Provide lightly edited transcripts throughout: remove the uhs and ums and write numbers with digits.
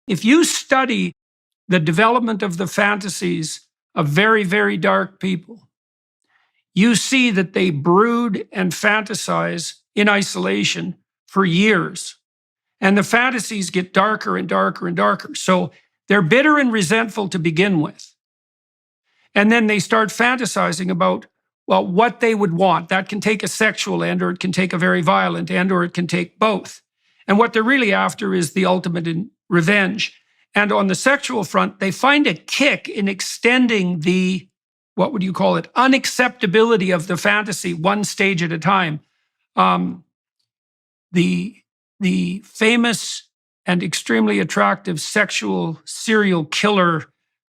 If you study the development of the fantasies of very, very dark people, you see that they brood and fantasize in isolation for years. And the fantasies get darker and darker and darker. So they're bitter and resentful to begin with. And then they start fantasizing about, well, what they would want. That can take a sexual end, or it can take a very violent end, or it can take both. And what they're really after is the ultimate in revenge. And on the sexual front, they find a kick in extending the, what would you call it, unacceptability of the fantasy one stage at a time. The famous and extremely attractive sexual serial killer,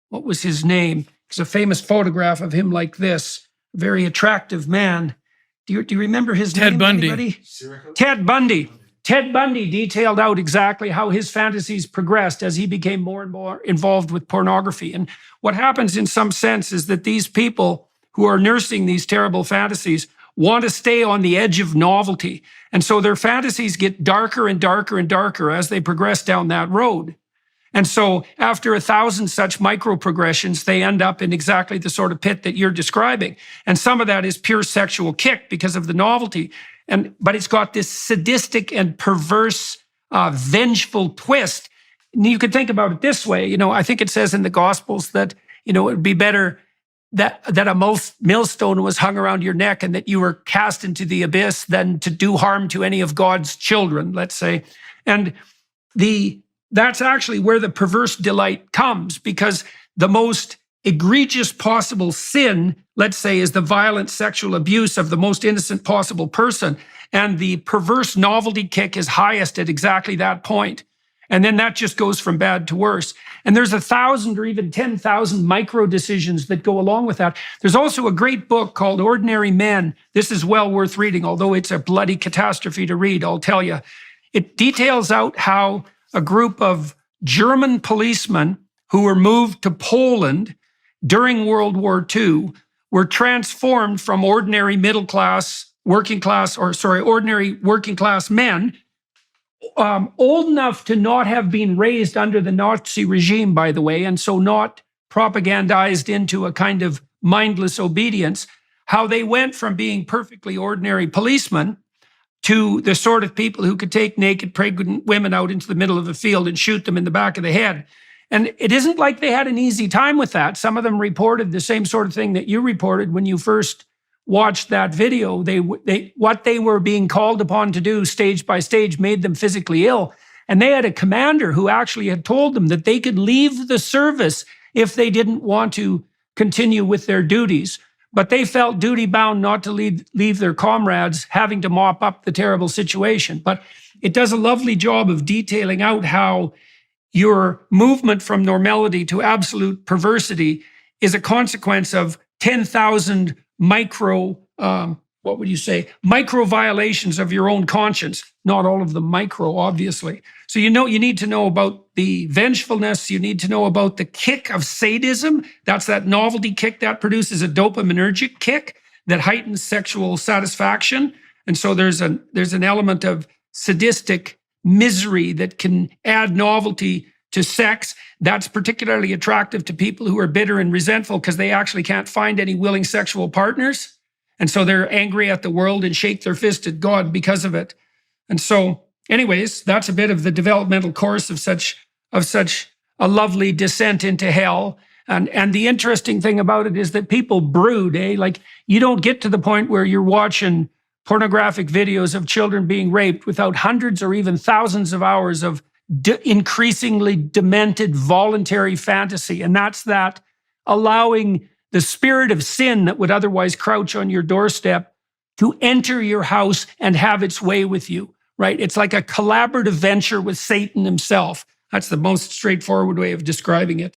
what was his name? There's a famous photograph of him like this, very attractive man. Do you remember his name? Ted Bundy. Anybody? Ted Bundy. Ted Bundy detailed out exactly how his fantasies progressed as he became more and more involved with pornography. And what happens in some sense is that these people who are nursing these terrible fantasies want to stay on the edge of novelty. And so their fantasies get darker and darker and darker as they progress down that road. And so after 1,000 such micro progressions, they end up in exactly the sort of pit that you're describing. And some of that is pure sexual kick because of the novelty. But it's got this sadistic and perverse, vengeful twist. And you could think about it this way. I think it says in the Gospels that, it would be better that a millstone was hung around your neck and that you were cast into the abyss than to do harm to any of God's children, let's say. And that's actually where the perverse delight comes, because the most egregious possible sin, let's say, is the violent sexual abuse of the most innocent possible person. And the perverse novelty kick is highest at exactly that point. And then that just goes from bad to worse. And there's 1,000 or even 10,000 micro decisions that go along with that. There's also a great book called Ordinary Men. This is well worth reading, although it's a bloody catastrophe to read, I'll tell you. It details out how a group of German policemen who were moved to Poland during World War II were transformed from ordinary ordinary working class men, old enough to not have been raised under the Nazi regime, by the way, and so not propagandized into a kind of mindless obedience, how they went from being perfectly ordinary policemen to the sort of people who could take naked pregnant women out into the middle of the field and shoot them in the back of the head. And it isn't like they had an easy time with that. Some of them reported the same sort of thing that you reported when you first watched that video. What they were being called upon to do stage by stage made them physically ill. And they had a commander who actually had told them that they could leave the service if they didn't want to continue with their duties. But they felt duty-bound not to leave their comrades having to mop up the terrible situation. But it does a lovely job of detailing out how your movement from normality to absolute perversity is a consequence of 10,000 micro violations of your own conscience. Not all of them micro, obviously. So you need to know about the vengefulness. You need to know about the kick of sadism. That's that novelty kick that produces a dopaminergic kick that heightens sexual satisfaction. And so there's an element of sadistic misery that can add novelty to sex. That's particularly attractive to people who are bitter and resentful because they actually can't find any willing sexual partners. And so they're angry at the world and shake their fist at God because of it. And so anyways, that's a bit of the developmental course of such a lovely descent into hell. And the interesting thing about it is that people brood, Like you don't get to the point where you're watching pornographic videos of children being raped without hundreds or even thousands of hours of increasingly demented voluntary fantasy. And that's that allowing the spirit of sin that would otherwise crouch on your doorstep to enter your house and have its way with you, right? It's like a collaborative venture with Satan himself. That's the most straightforward way of describing it.